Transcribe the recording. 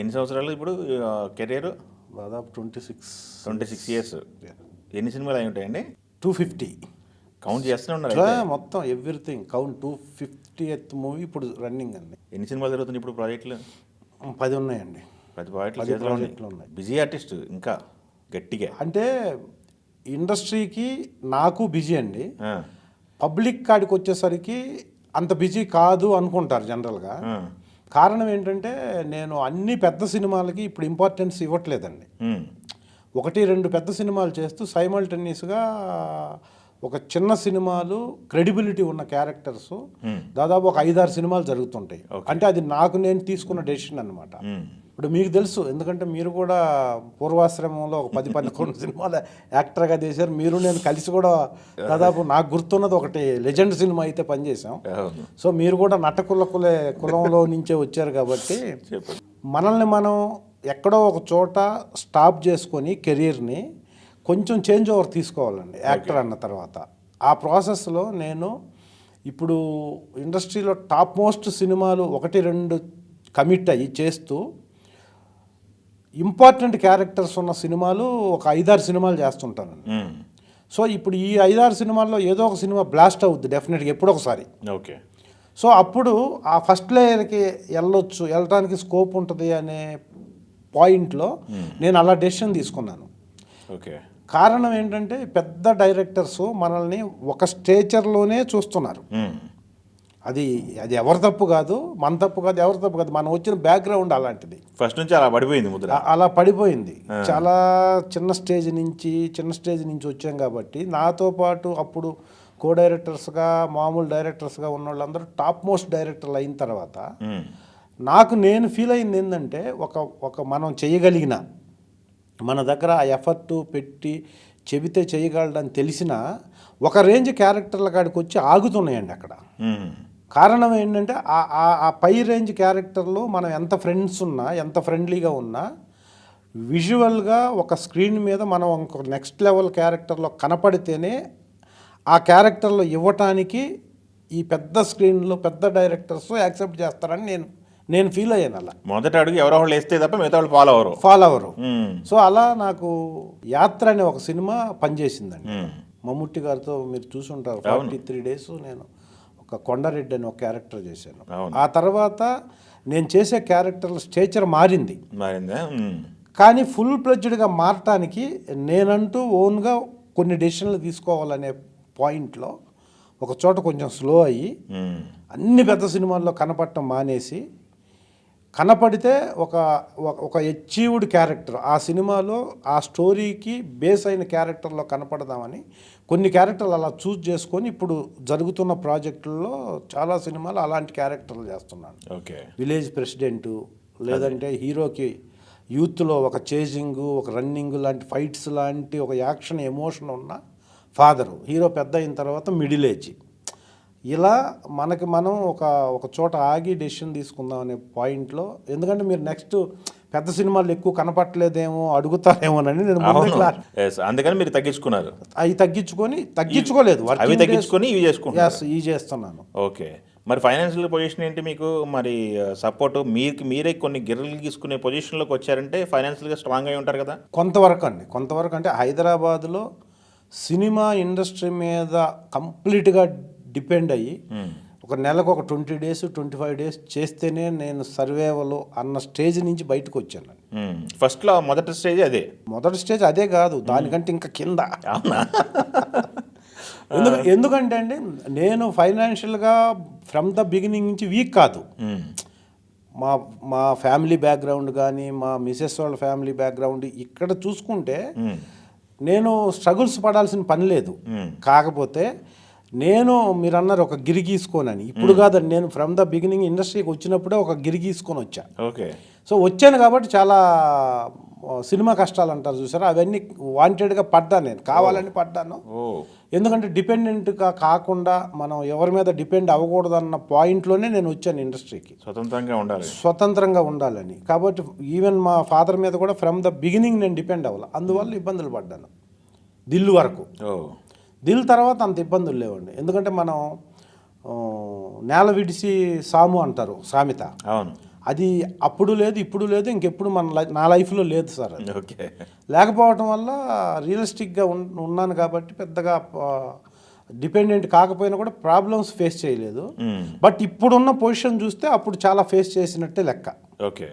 ఎన్ని సంవత్సరాలు ఇప్పుడు కెరీర్? దాదాపు 26 ఇయర్స్. ఎన్ని సినిమాలు అయి ఉంటాయండి? 250 కౌంట్ చేస్తూనే ఉన్నారు మొత్తం ఎవ్రీథింగ్ కౌంట్. 250th మూవీ ఇప్పుడు రన్నింగ్ అండి. ఎన్ని సినిమాలు జరుగుతున్నాయి ఇప్పుడు ప్రాజెక్టులు? 10 ఉన్నాయండి. 10 ప్రాజెక్టులు ఉన్నాయి. బిజీ ఆర్టిస్ట్ ఇంకా గట్టిగా. అంటే ఇండస్ట్రీకి నాకు బిజీ అండి. పబ్లిక్ కాడికి వచ్చేసరికి అంత బిజీ కాదు అనుకుంటారు జనరల్గా. కారణం ఏంటంటే నేను అన్ని పెద్ద సినిమాలకి ఇప్పుడు ఇంపార్టెన్స్ ఇవ్వట్లేదండి. 1-2 పెద్ద సినిమాలు చేస్తూ సైమల్టేనియస్గా ఒక చిన్న సినిమాలు క్రెడిబిలిటీ ఉన్న క్యారెక్టర్స్ దాదాపు ఒక 5-6 సినిమాలు జరుగుతుంటాయి. అంటే అది నాకు నేను తీసుకున్న డెసిషన్ అనమాట. ఇప్పుడు మీకు తెలుసు, ఎందుకంటే మీరు కూడా పూర్వాశ్రమంలో ఒక 10-11 సినిమాల యాక్టర్గా చేశారు. మీరు నేను కలిసి కూడా దాదాపు నాకు గుర్తున్నది ఒకటి లెజెండ్ సినిమా అయితే పనిచేసాం. సో మీరు కూడా కులంలో నుంచే వచ్చారు కాబట్టి మనల్ని మనం ఎక్కడో ఒక చోట స్టాప్ చేసుకొని కెరీర్ని కొంచెం చేంజ్ ఓవర్ తీసుకోవాలండి యాక్టర్ అన్న తర్వాత. ఆ ప్రాసెస్లో నేను ఇప్పుడు ఇండస్ట్రీలో టాప్ మోస్ట్ సినిమాలు 1-2 కమిట్ అయ్యి చేస్తూ ఇంపార్టెంట్ క్యారెక్టర్స్ ఉన్న సినిమాలు ఒక 5-6 సినిమాలు చేస్తుంటానండి. సో ఇప్పుడు ఈ 5-6 సినిమాల్లో ఏదో ఒక సినిమా బ్లాస్ట్ అవుద్ది డెఫినెట్గా ఎప్పుడో ఒకసారి. ఓకే. సో అప్పుడు ఆ ఫస్ట్ లేయర్కి వెళ్ళటానికి స్కోప్ ఉంటుంది అనే పాయింట్లో నేను అలా డెసిషన్ తీసుకున్నాను. ఓకే. కారణం ఏంటంటే పెద్ద డైరెక్టర్స్ మనల్ని ఒక స్టేచర్లోనే చూస్తున్నారు. అది ఎవరి తప్పు కాదు, మన తప్పు కాదు, ఎవరి తప్పు కాదు. మనం వచ్చిన బ్యాక్గ్రౌండ్ అలాంటిది. ఫస్ట్ నుంచి అలా పడిపోయింది ముద్ర. అలా పడిపోయింది. చాలా చిన్న స్టేజ్ నుంచి వచ్చాం కాబట్టి నాతో పాటు అప్పుడు కో డైరెక్టర్స్గా మామూలు డైరెక్టర్స్గా ఉన్న వాళ్ళందరూ టాప్ మోస్ట్ డైరెక్టర్లు అయిన తర్వాత నాకు నేను ఫీల్ అయింది ఏంటంటే ఒక మనం చేయగలిగిన మన దగ్గర ఆ ఎఫర్టు పెట్టి చెబితే చేయగలడని తెలిసిన ఒక రేంజ్ క్యారెక్టర్ల కాడికి వచ్చి ఆగుతున్నాయండి అక్కడ. కారణం ఏంటంటే ఆ పై రేంజ్ క్యారెక్టర్లు మనం ఎంత ఫ్రెండ్స్ ఉన్నా, ఎంత ఫ్రెండ్లీగా ఉన్నా, విజువల్గా ఒక స్క్రీన్ మీద మనం ఒక నెక్స్ట్ లెవెల్ క్యారెక్టర్లో కనపడితేనే ఆ క్యారెక్టర్లో ఇవ్వటానికి ఈ పెద్ద స్క్రీన్లో పెద్ద డైరెక్టర్స్ యాక్సెప్ట్ చేస్తారని నేను ఫీల్ అయ్యాను. అలా మొదట అడుగు ఎవరో వాళ్ళు వేస్తే తప్ప మిగతా వాళ్ళు ఫాలో అవరు. సో అలా నాకు యాత్ర అనే ఒక సినిమా పనిచేసిందండి. మమ్ముట్టి గారితో మీరు చూసుంటారు. 43 days నేను ఒక కొండారెడ్డి అని ఒక క్యారెక్టర్ చేశాను. ఆ తర్వాత నేను చేసే క్యారెక్టర్ల స్టేచర్ మారింది. కానీ ఫుల్ ప్లెడ్జ్డ్గా మారటానికి నేనంటూ ఓన్గా కొన్ని డెసిషన్లు తీసుకోవాలనే పాయింట్లో ఒక చోట కొంచెం స్లో అయ్యి అన్ని పెద్ద సినిమాల్లో కనపడటం మానేసి, కనపడితే ఒక అచీవ్డ్ క్యారెక్టర్ ఆ సినిమాలో ఆ స్టోరీకి బేస్ అయిన క్యారెక్టర్లో కనపడదామని కొన్ని క్యారెక్టర్లు అలా చూస్ చేసుకొని ఇప్పుడు జరుగుతున్న ప్రాజెక్టుల్లో చాలా సినిమాలు అలాంటి క్యారెక్టర్లు చేస్తున్నాను. ఓకే. విలేజ్ ప్రెసిడెంటు, లేదంటే హీరోకి యూత్లో ఒక చేజింగ్, ఒక రన్నింగ్ లాంటి ఫైట్స్ లాంటి ఒక యాక్షన్ ఎమోషన్ ఉన్న ఫాదరు, హీరో పెద్ద అయిన తర్వాత మిడిల్ ఏజ్. ఇలా మనకి మనం ఒక చోట ఆగి డెసిషన్ తీసుకుందాం అనే పాయింట్లో, ఎందుకంటే మీరు నెక్స్ట్ పెద్ద సినిమాలు ఎక్కువ కనపట్లేదేమో అడుగుతారేమోనని నేను అందుకని మీరు తగ్గించుకున్నారు. అవి తగ్గించుకోలేదు, ఇవి చేస్తున్నాను. ఓకే. మరి ఫైనాన్షియల్ పొజిషన్ ఏంటి మీకు? మరి సపోర్ట్ మీరే కొన్ని గిర్రలు తీసుకునే పొజిషన్లోకి వచ్చారంటే ఫైనాన్షియల్గా స్ట్రాంగ్ అయి ఉంటారు కదా? కొంతవరకు అంటే హైదరాబాద్లో సినిమా ఇండస్ట్రీ మీద కంప్లీట్గా డిపెండ్ అయ్యి ఒక నెలకు ఒక 20 days 25 days చేస్తేనే నేను సర్వేవల్ అన్న స్టేజ్ నుంచి బయటకు వచ్చాను. ఫస్ట్లో మొదటి స్టేజ్ అదే కాదు, దానికంటే ఇంకా కింద. ఎందుకంటే అండి నేను ఫైనాన్షియల్గా ఫ్రమ్ ద బిగినింగ్ నుంచి వీక్ కాదు. మా ఫ్యామిలీ బ్యాక్గ్రౌండ్ కానీ, మా మిసెస్ వాళ్ళ ఫ్యామిలీ బ్యాక్గ్రౌండ్ ఇక్కడ చూసుకుంటే నేను స్ట్రగుల్స్ పడాల్సిన పని లేదు. కాకపోతే నేను మీరు అన్నారు ఒక గిరి గీసుకోనని, ఇప్పుడు కాదండి, నేను ఫ్రమ్ ద బిగినింగ్ ఇండస్ట్రీకి వచ్చినప్పుడే ఒక గిరి గీసుకొని వచ్చా. ఓకే. సో వచ్చాను కాబట్టి చాలా సినిమా కష్టాలు అంటారు చూసారా, అవన్నీ వాంటెడ్గా పడ్డాను, నేను కావాలని పడ్డాను. ఎందుకంటే డిపెండెంట్గా కాకుండా మనం ఎవరి మీద డిపెండ్ అవ్వకూడదు అన్న పాయింట్లోనే నేను వచ్చాను ఇండస్ట్రీకి. స్వతంత్రంగా ఉండాలని. కాబట్టి ఈవెన్ మా ఫాదర్ మీద కూడా ఫ్రమ్ ద బిగినింగ్ నేను డిపెండ్ అవ్వాలి, అందువల్ల ఇబ్బందులు పడ్డాను. దిల్ వరకు. దిల్ తర్వాత అంత ఇబ్బందులు లేవండి, ఎందుకంటే మనం నేల విడిసి సాము అంటారు సామెత. అది అప్పుడు లేదు, ఇప్పుడు లేదు, ఇంకెప్పుడు నా లైఫ్లో లేదు సార్ అది. ఓకే. లేకపోవటం వల్ల రియలిస్టిక్గా ఉన్నాను కాబట్టి పెద్దగా డిపెండెంట్ కాకపోయినా కూడా ప్రాబ్లమ్స్ ఫేస్ చేయలేదు. బట్ ఇప్పుడున్న పొజిషన్ చూస్తే అప్పుడు చాలా ఫేస్ చేసినట్టే లెక్క. ఓకే.